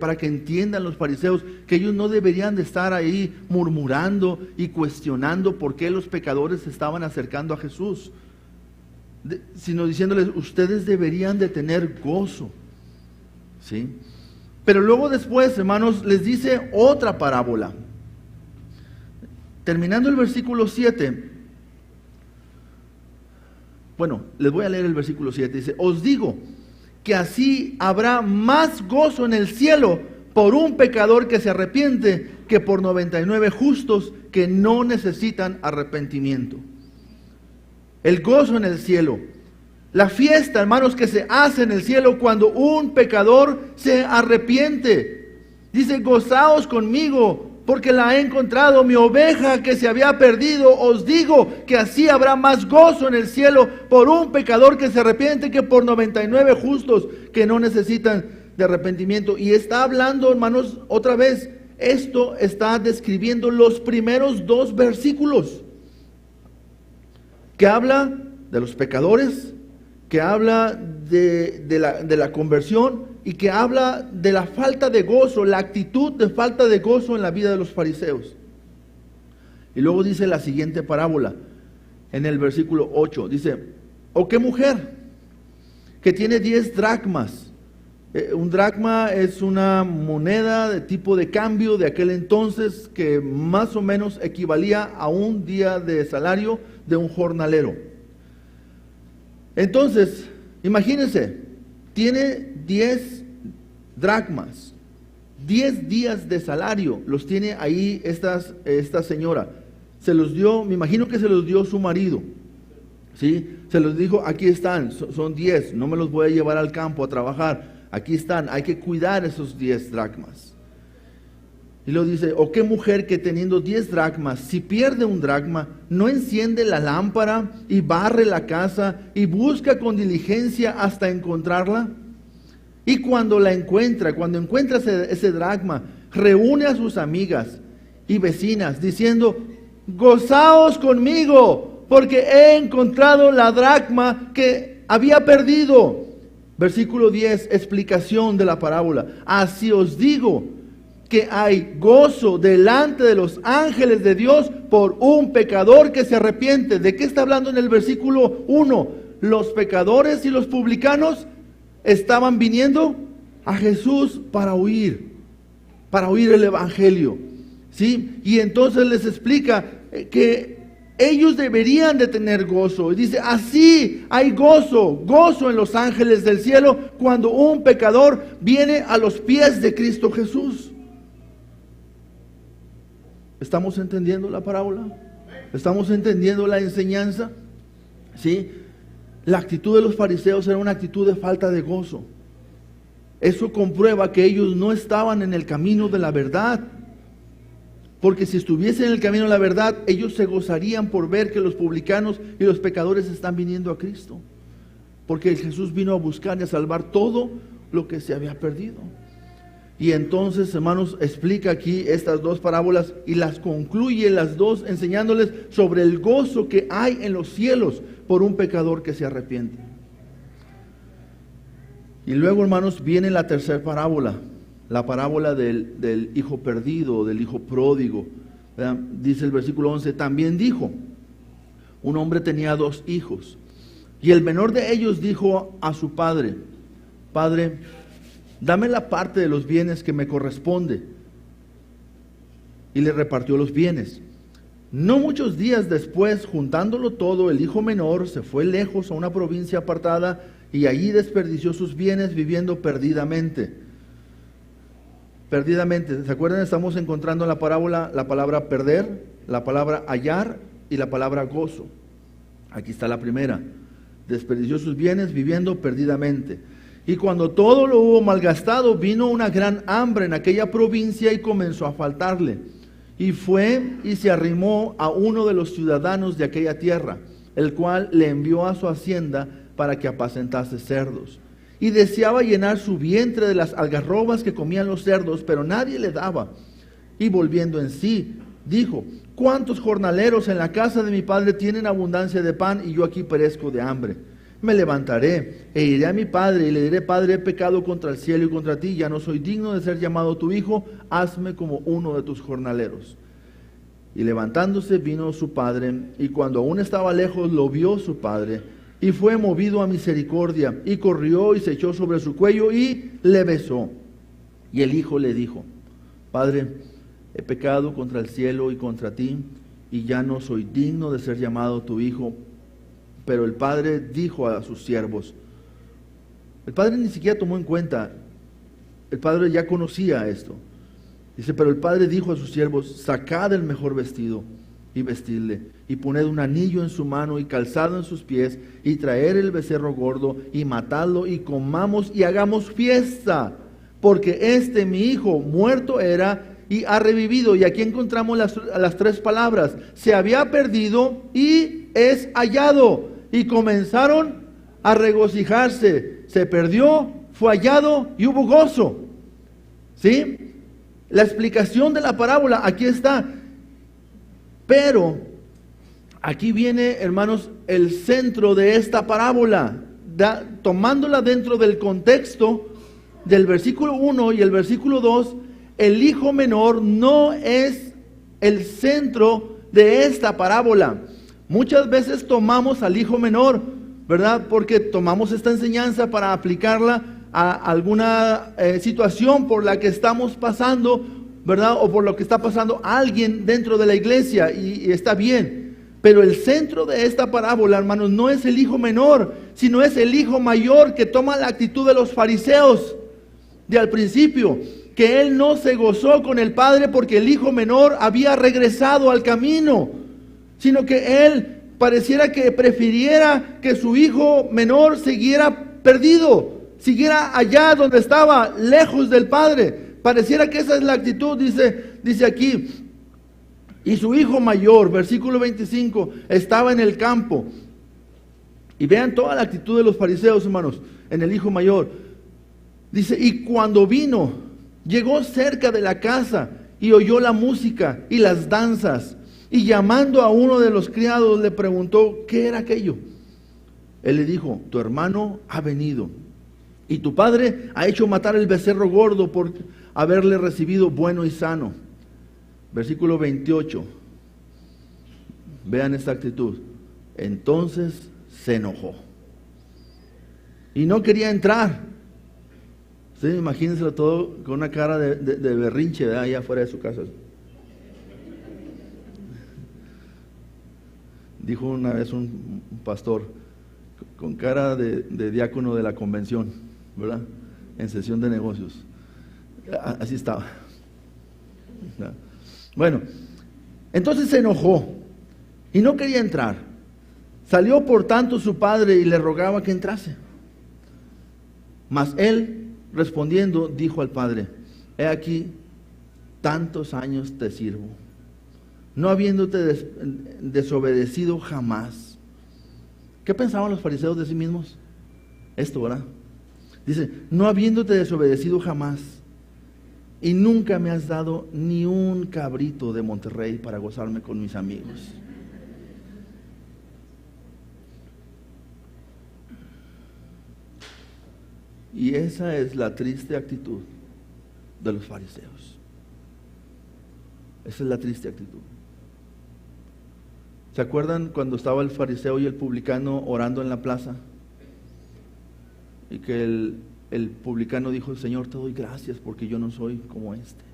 para que entiendan los fariseos que ellos no deberían de estar ahí murmurando y cuestionando por qué los pecadores se estaban acercando a Jesús, sino diciéndoles, ustedes deberían de tener gozo, ¿sí? Pero luego después, hermanos, les dice otra parábola. Terminando el versículo 7, bueno, les voy a leer el versículo 7, dice, os digo que así habrá más gozo en el cielo por un pecador que se arrepiente que por 99 justos que no necesitan arrepentimiento. El gozo en el cielo, la fiesta, hermanos, que se hace en el cielo cuando un pecador se arrepiente. Dice, gozaos conmigo porque la he encontrado, mi oveja que se había perdido. Os digo que así habrá más gozo en el cielo por un pecador que se arrepiente que por 99 justos que no necesitan de arrepentimiento. Y está hablando, hermanos, otra vez, esto está describiendo los primeros 2 versículos, que habla de los pecadores, que habla de la conversión y que habla de la falta de gozo, la actitud de falta de gozo en la vida de los fariseos. Y luego dice la siguiente parábola, en el versículo 8, dice, ¿o qué mujer que tiene 10 dracmas? Un dracma es una moneda de tipo de cambio de aquel entonces que más o menos equivalía a un día de salario de un jornalero. Entonces, imagínense, tiene 10 dracmas, 10 días de salario, los tiene ahí esta señora. Se los dio, me imagino que se los dio su marido, ¿sí? Se los dijo, aquí están, son 10, no me los voy a llevar al campo a trabajar. Aquí están, hay que cuidar esos 10 dracmas. Y luego dice, ¿o qué mujer que teniendo 10 dracmas, si pierde un dracma, no enciende la lámpara y barre la casa y busca con diligencia hasta encontrarla? Y cuando encuentra ese dracma, reúne a sus amigas y vecinas diciendo, gozaos conmigo, porque he encontrado la dracma que había perdido. Versículo 10, explicación de la parábola. Así os digo, que hay gozo delante de los ángeles de Dios por un pecador que se arrepiente. ¿De qué está hablando en el versículo 1? Los pecadores y los publicanos estaban viniendo a Jesús para oír el evangelio, ¿sí? Y entonces les explica que ellos deberían de tener gozo. Y dice, así hay gozo en los ángeles del cielo cuando un pecador viene a los pies de Cristo Jesús. ¿Estamos entendiendo la parábola? ¿Estamos entendiendo la enseñanza? ¿Sí? La actitud de los fariseos era una actitud de falta de gozo. Eso comprueba que ellos no estaban en el camino de la verdad. Porque si estuviesen en el camino de la verdad, ellos se gozarían por ver que los publicanos y los pecadores están viniendo a Cristo. Porque Jesús vino a buscar y a salvar todo lo que se había perdido. Y entonces, hermanos, explica aquí estas dos parábolas y las concluye las dos enseñándoles sobre el gozo que hay en los cielos por un pecador que se arrepiente. Y luego, hermanos, viene la tercera parábola. La parábola del hijo perdido, del hijo pródigo. ¿Verdad? Dice el versículo 11, también dijo, un hombre tenía 2 hijos, y el menor de ellos dijo a su padre, Padre, dame la parte de los bienes que me corresponde. Y le repartió los bienes. No muchos días después, juntándolo todo, el hijo menor se fue lejos a una provincia apartada, y allí desperdició sus bienes viviendo perdidamente. Perdidamente, ¿se acuerdan? Estamos encontrando en la parábola la palabra perder, la palabra hallar y la palabra gozo. Aquí está la primera. Desperdició sus bienes viviendo perdidamente. Y cuando todo lo hubo malgastado, vino una gran hambre en aquella provincia y comenzó a faltarle. Y fue y se arrimó a uno de los ciudadanos de aquella tierra, el cual le envió a su hacienda para que apacentase cerdos. Y deseaba llenar su vientre de las algarrobas que comían los cerdos, pero nadie le daba. Y volviendo en sí, dijo, ¿cuántos jornaleros en la casa de mi padre tienen abundancia de pan y yo aquí perezco de hambre? Me levantaré e iré a mi padre y le diré, Padre, he pecado contra el cielo y contra ti, ya no soy digno de ser llamado tu hijo, hazme como uno de tus jornaleros. Y levantándose vino su padre, y cuando aún estaba lejos lo vio su padre, y fue movido a misericordia, y corrió y se echó sobre su cuello y le besó. Y el hijo le dijo, Padre, he pecado contra el cielo y contra ti, y ya no soy digno de ser llamado tu hijo. Pero el padre dijo a sus siervos, el padre ni siquiera tomó en cuenta, el padre ya conocía esto. Dice, pero el padre dijo a sus siervos, sacad el mejor vestido y vestidle, y poned un anillo en su mano y calzado en sus pies, y traer el becerro gordo y matadlo, y comamos y hagamos fiesta, porque este mi hijo muerto era y ha revivido. Y aquí encontramos las 3 palabras, se había perdido y es hallado. Y comenzaron a regocijarse. Se perdió, fue hallado y hubo gozo. ¿Sí? La explicación de la parábola aquí está. Pero aquí viene, hermanos, el centro de esta parábola. Tomándola dentro del contexto del versículo 1 y el versículo 2, el hijo menor no es el centro de esta parábola. Muchas veces tomamos al hijo menor, ¿verdad? Porque tomamos esta enseñanza para aplicarla a alguna situación por la que estamos pasando, ¿verdad? O por lo que está pasando alguien dentro de la iglesia, y está bien. Pero el centro de esta parábola, hermanos, no es el hijo menor, sino es el hijo mayor que toma la actitud de los fariseos de al principio, que él no se gozó con el padre porque el hijo menor había regresado al camino, sino que él pareciera que prefiriera que su hijo menor siguiera perdido, siguiera allá donde estaba, lejos del padre. Pareciera que esa es la actitud, dice aquí. Y su hijo mayor, versículo 25, estaba en el campo. Y vean toda la actitud de los fariseos, hermanos, en el hijo mayor. Dice, y cuando vino, llegó cerca de la casa y oyó la música y las danzas. Y llamando a uno de los criados le preguntó, ¿qué era aquello? Él le dijo, tu hermano ha venido y tu padre ha hecho matar el becerro gordo haberle recibido bueno y sano. Versículo 28. Vean esta actitud. Entonces se enojó y no quería entrar. Ustedes imagínenselo todo con una cara de berrinche, ¿verdad? Allá afuera de su casa. Dijo una vez un pastor con cara de diácono de la convención, ¿verdad? En sesión de negocios. Así estaba. Bueno, entonces se enojó y no quería entrar. Salió por tanto su padre y le rogaba que entrase. Mas él, respondiendo, dijo al padre: he aquí, tantos años te sirvo, no habiéndote desobedecido jamás. ¿Qué pensaban los fariseos de sí mismos? Esto, ¿verdad? Dice, no habiéndote desobedecido jamás, y nunca me has dado ni un cabrito de Monterrey para gozarme con mis amigos. Y esa es la triste actitud de los fariseos. Esa es la triste actitud. ¿Se acuerdan cuando estaba el fariseo y el publicano orando en la plaza? Y que el publicano dijo: Señor, te doy gracias porque yo no soy como este.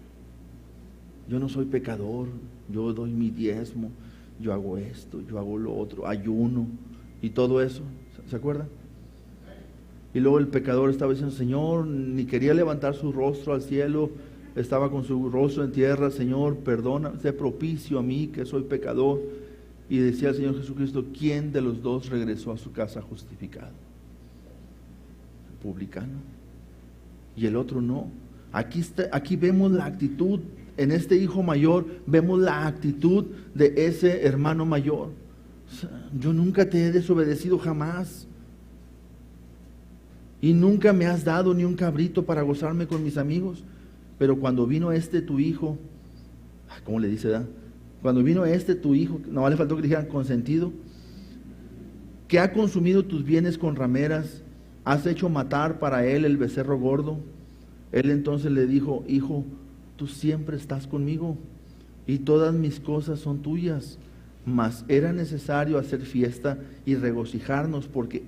Yo no soy pecador, yo doy mi diezmo, yo hago esto, yo hago lo otro, ayuno y todo eso. ¿Se acuerdan? Y luego el pecador estaba diciendo: Señor, ni quería levantar su rostro al cielo, estaba con su rostro en tierra. Señor, perdona, sé propicio a mí que soy pecador. Y decía el Señor Jesucristo: ¿quién de los dos regresó a su casa justificado? El publicano. Y el otro no. Aquí vemos la actitud, en este hijo mayor, vemos la actitud de ese hermano mayor. O sea, yo nunca te he desobedecido jamás. Y nunca me has dado ni un cabrito para gozarme con mis amigos. Pero cuando vino tu hijo, ¿cómo le dice, verdad? Cuando vino tu hijo, no le faltó que le dijeran consentido, que ha consumido tus bienes con rameras, has hecho matar para él el becerro gordo. Él entonces le dijo: hijo, tú siempre estás conmigo y todas mis cosas son tuyas. Mas era necesario hacer fiesta y regocijarnos, porque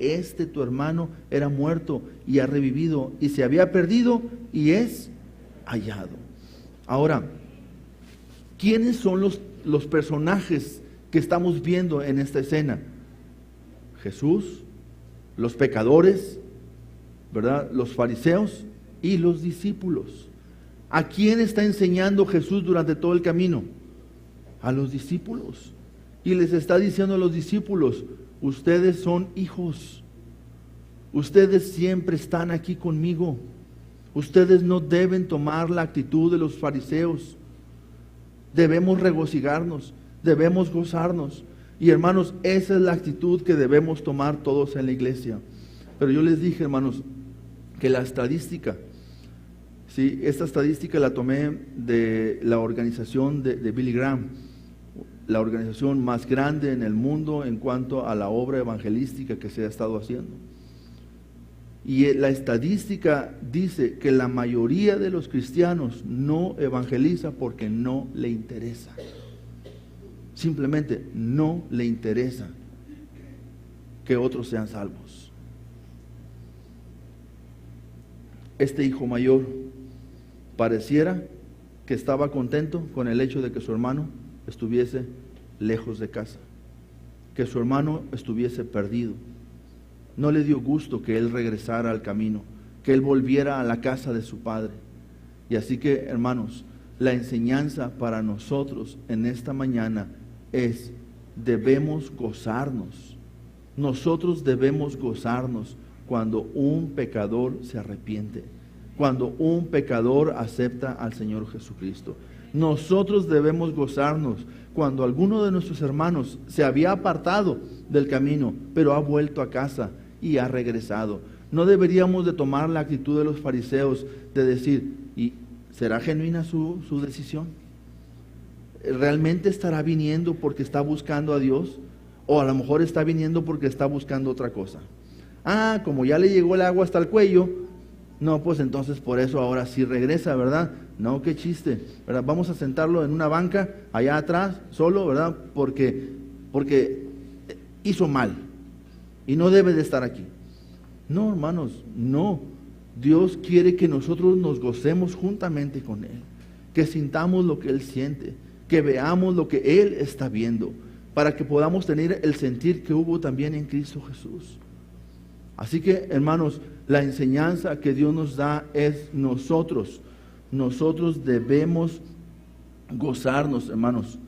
tu hermano era muerto y ha revivido, y se había perdido y es hallado. Ahora, ¿quiénes son los personajes que estamos viendo en esta escena? Jesús, los pecadores, ¿verdad? Los fariseos y los discípulos. ¿A quién está enseñando Jesús durante todo el camino? A los discípulos. Y les está diciendo a los discípulos: ustedes son hijos, ustedes siempre están aquí conmigo, ustedes no deben tomar la actitud de los fariseos, debemos regocijarnos, debemos gozarnos. Y hermanos, esa es la actitud que debemos tomar todos en la iglesia. Pero yo les dije, hermanos, que la estadística, ¿sí? Esta estadística la tomé de la organización de Billy Graham, la organización más grande en el mundo en cuanto a la obra evangelística que se ha estado haciendo. Y la estadística dice que la mayoría de los cristianos no evangeliza porque no le interesa. Simplemente no le interesa que otros sean salvos. Este hijo mayor pareciera que estaba contento con el hecho de que su hermano estuviese lejos de casa, que su hermano estuviese perdido. No le dio gusto que él regresara al camino, que él volviera a la casa de su padre. Y así que, hermanos, la enseñanza para nosotros en esta mañana es: debemos gozarnos. Nosotros debemos gozarnos cuando un pecador se arrepiente, cuando un pecador acepta al Señor Jesucristo. Nosotros debemos gozarnos cuando alguno de nuestros hermanos se había apartado del camino, pero ha vuelto a casa y ha regresado. No deberíamos de tomar la actitud de los fariseos de decir: ¿y será genuina su decisión? ¿Realmente estará viniendo porque está buscando a Dios? O a lo mejor está viniendo porque está buscando otra cosa. Como ya le llegó el agua hasta el cuello, No, pues entonces por eso ahora sí regresa, ¿verdad? No, qué chiste, ¿verdad? Vamos a sentarlo en una banca allá atrás, solo, ¿verdad? Porque hizo mal y no debe de estar aquí. No, hermanos, no. Dios quiere que nosotros nos gocemos juntamente con Él, que sintamos lo que Él siente, que veamos lo que Él está viendo, para que podamos tener el sentir que hubo también en Cristo Jesús. Así que, hermanos, la enseñanza que Dios nos da es nosotros debemos gozarnos, hermanos.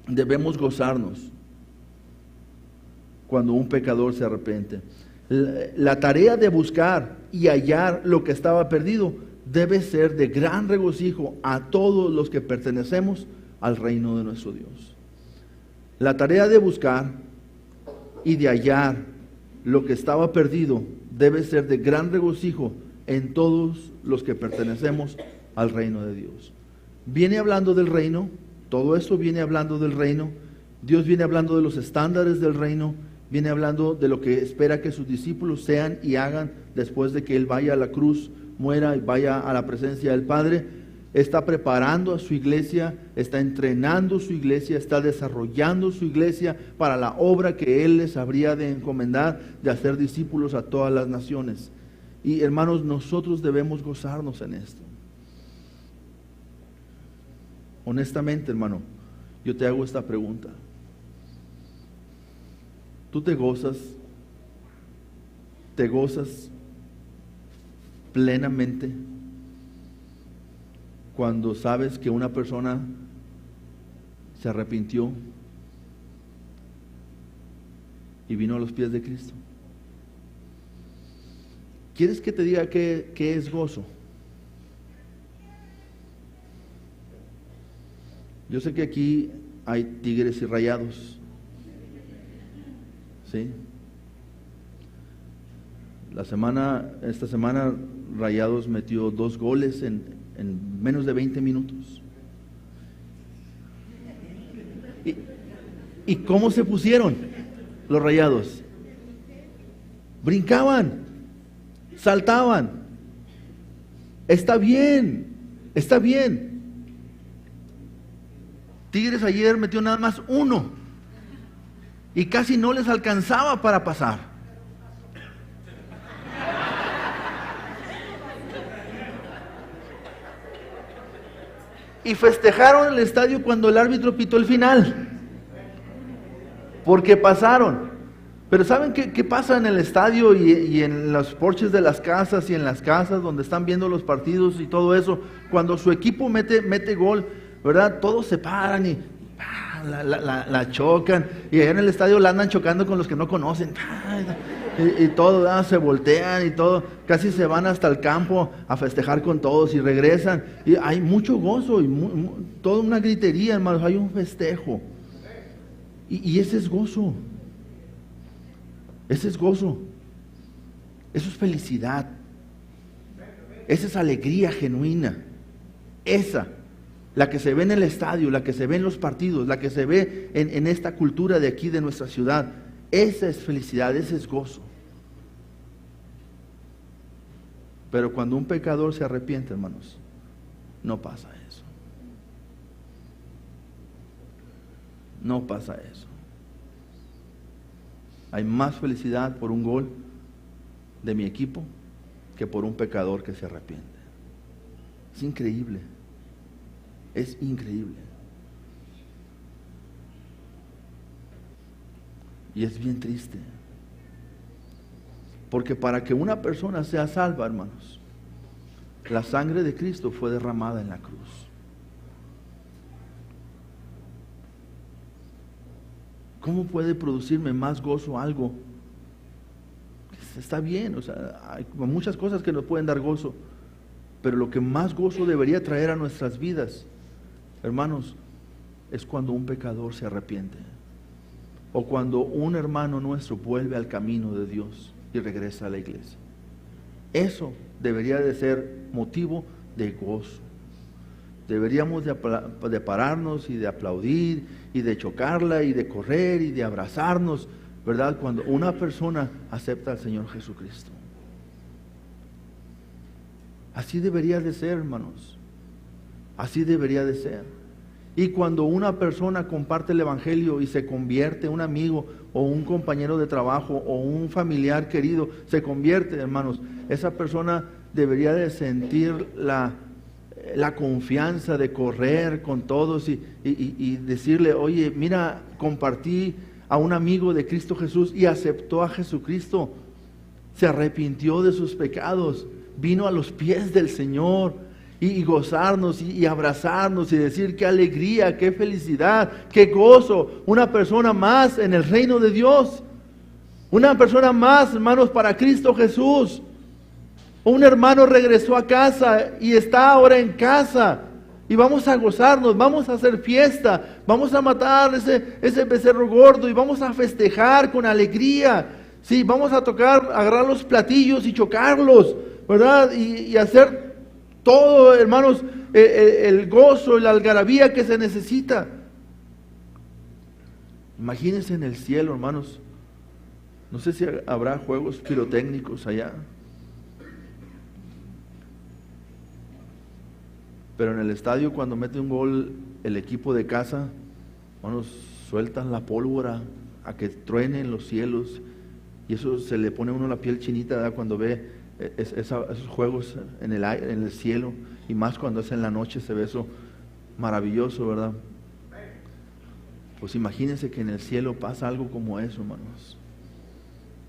Debemos gozarnos cuando un pecador se arrepiente. La tarea de buscar y hallar lo que estaba perdido debe ser de gran regocijo a todos los que pertenecemos al reino de nuestro Dios. La tarea de buscar y de hallar lo que estaba perdido debe ser de gran regocijo en todos los que pertenecemos al reino de Dios. Viene hablando del reino, todo esto viene hablando del reino. Dios viene hablando de los estándares del reino, viene hablando de lo que espera que sus discípulos sean y hagan después de que Él vaya a la cruz, muera y vaya a la presencia del Padre. Está preparando a su iglesia, está entrenando su iglesia, está desarrollando su iglesia para la obra que Él les habría de encomendar, de hacer discípulos a todas las naciones. Y hermanos, nosotros debemos gozarnos en esto. Honestamente, hermano, yo te hago esta pregunta. ¿Tú te gozas plenamente cuando sabes que una persona se arrepintió y vino a los pies de Cristo? ¿Quieres que te diga qué es gozo? Yo sé que aquí hay Tigres y Rayados, ¿sí? Esta semana Rayados metió 2 goles en menos de 20 minutos. ¿Y cómo se pusieron los Rayados? Brincaban, saltaban. Está bien, está bien. Tigres ayer metió nada más 1 y casi no les alcanzaba para pasar. Y festejaron el estadio cuando el árbitro pitó el final, porque pasaron. Pero ¿saben qué pasa en el estadio y en los porches de las casas y en las casas donde están viendo los partidos y todo eso? Cuando su equipo mete gol, ¿verdad? Todos se paran y la chocan, y allá en el estadio la andan chocando con los que no conocen, y todo, ¿verdad? Se voltean y todo, casi se van hasta el campo a festejar con todos y regresan, y hay mucho gozo y toda una gritería, hermanos, hay un festejo, y ese es gozo, ese es gozo, eso es felicidad, esa es alegría genuina, esa la que se ve en el estadio, la que se ve en los partidos, la que se ve en esta cultura de aquí de nuestra ciudad. Esa es felicidad, ese es gozo. Pero cuando un pecador se arrepiente, hermanos, no pasa eso. No pasa eso. Hay más felicidad por un gol de mi equipo que por un pecador que se arrepiente. Es increíble. Es increíble. Y es bien triste. Porque para que una persona sea salva, hermanos, la sangre de Cristo fue derramada en la cruz. ¿Cómo puede producirme más gozo algo? Está bien, o sea, hay muchas cosas que nos pueden dar gozo, pero lo que más gozo debería traer a nuestras vidas, hermanos, es cuando un pecador se arrepiente, o cuando un hermano nuestro vuelve al camino de Dios y regresa a la iglesia. Eso debería de ser motivo de gozo. Deberíamos de pararnos y de aplaudir y de chocarla y de correr y de abrazarnos, ¿verdad? Cuando una persona acepta al Señor Jesucristo. Así debería de ser, hermanos. Así debería de ser. Y cuando una persona comparte el Evangelio y se convierte, un amigo o un compañero de trabajo o un familiar querido se convierte, hermanos, esa persona debería de sentir la confianza de correr con todos y decirle, oye, mira, compartí a un amigo de Cristo Jesús y aceptó a Jesucristo, se arrepintió de sus pecados, vino a los pies del Señor, y gozarnos y abrazarnos y decir qué alegría, qué felicidad, qué gozo, una persona más en el reino de Dios, una persona más, hermanos, para Cristo Jesús. Un hermano regresó a casa y está ahora en casa y vamos a gozarnos, vamos a hacer fiesta, vamos a matar ese becerro gordo y vamos a festejar con alegría. Sí, vamos a tocar, agarrar los platillos y chocarlos, ¿verdad? Y hacer todo, hermanos, el gozo y la algarabía que se necesita. Imagínense en el cielo, hermanos. No sé si habrá juegos pirotécnicos allá. Pero en el estadio, cuando mete un gol el equipo de casa, hermanos, sueltan la pólvora a que truene en los cielos. Y eso se le pone a uno la piel chinita, ¿verdad? Cuando ve esos juegos en el aire, en el cielo, y más cuando es en la noche, se ve eso maravilloso, ¿verdad? Pues imagínense que en el cielo pasa algo como eso, hermanos.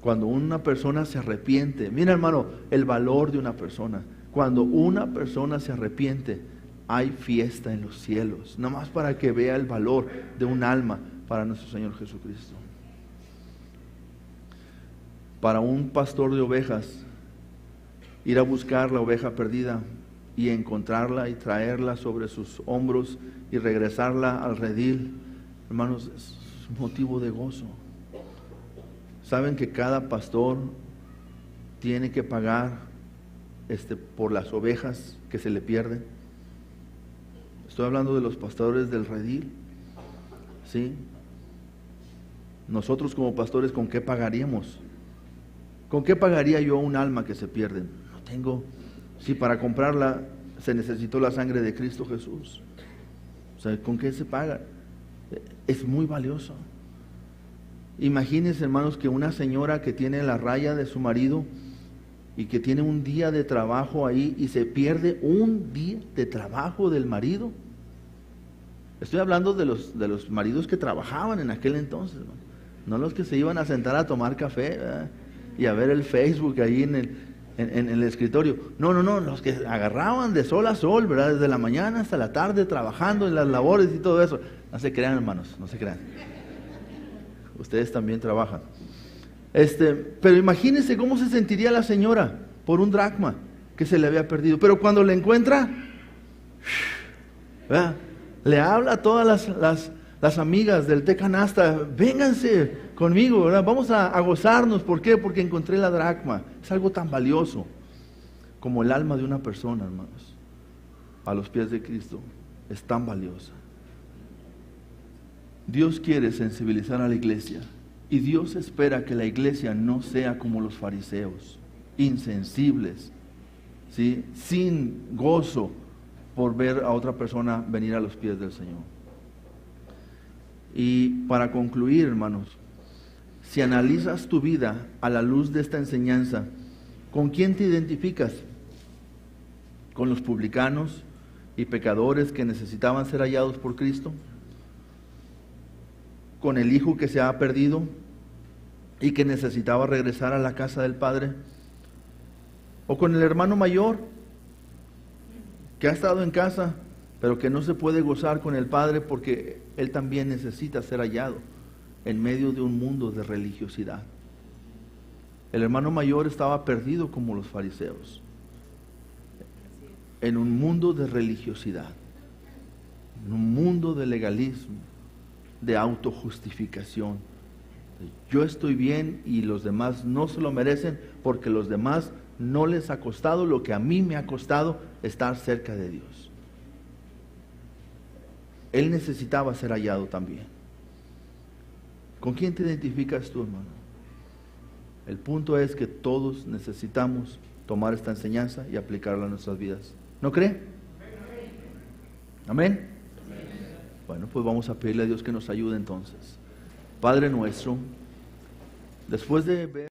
Cuando una persona se arrepiente, mira, hermano, el valor de una persona. Cuando una persona se arrepiente, hay fiesta en los cielos, nomás para que vea el valor de un alma para nuestro Señor Jesucristo. Para un pastor de ovejas, ir a buscar la oveja perdida y encontrarla y traerla sobre sus hombros y regresarla al redil, hermanos, es motivo de gozo. Saben que cada pastor tiene que pagar por las ovejas que se le pierden. Estoy hablando de los pastores del redil, ¿sí? Nosotros como pastores, ¿con qué pagaríamos? ¿Con qué pagaría yo un alma que se pierde? No tengo. Si para comprarla se necesitó la sangre de Cristo Jesús. O sea, ¿con qué se paga? Es muy valioso. Imagínense, hermanos, que una señora que tiene la raya de su marido y que tiene un día de trabajo ahí y se pierde un día de trabajo del marido. Estoy hablando de los maridos que trabajaban en aquel entonces, hermano. No los que se iban a sentar a tomar café, ¿verdad? Y a ver el Facebook ahí en el escritorio. No, los que agarraban de sol a sol, ¿verdad? Desde la mañana hasta la tarde trabajando en las labores y todo eso. No se crean, hermanos, no se crean. Ustedes también trabajan. Pero imagínense cómo se sentiría la señora por un dracma que se le había perdido. Pero cuando le encuentra, ¿verdad? Le habla a todas las amigas del té canasta, vénganse conmigo, ¿verdad? Vamos a gozarnos. ¿Por qué? Porque encontré la dracma. Es algo tan valioso como el alma de una persona, hermanos. A los pies de Cristo es tan valiosa. Dios quiere sensibilizar a la iglesia y Dios espera que la iglesia no sea como los fariseos, insensibles, ¿sí? Sin gozo por ver a otra persona venir a los pies del Señor. Y para concluir, hermanos, si analizas tu vida a la luz de esta enseñanza, ¿con quién te identificas? ¿Con los publicanos y pecadores que necesitaban ser hallados por Cristo? ¿Con el hijo que se ha perdido y que necesitaba regresar a la casa del Padre? ¿O con el hermano mayor que ha estado en casa, pero que no se puede gozar con el Padre porque él también necesita ser hallado en medio de un mundo de religiosidad? El hermano mayor estaba perdido como los fariseos, en un mundo de religiosidad, en un mundo de legalismo, de autojustificación. Yo estoy bien y los demás no se lo merecen porque los demás no les ha costado lo que a mí me ha costado estar cerca de Dios. Él necesitaba ser hallado también. ¿Con quién te identificas tú, hermano? El punto es que todos necesitamos tomar esta enseñanza y aplicarla a nuestras vidas. ¿No cree? Amén. Bueno, pues vamos a pedirle a Dios que nos ayude entonces. Padre nuestro, después de ver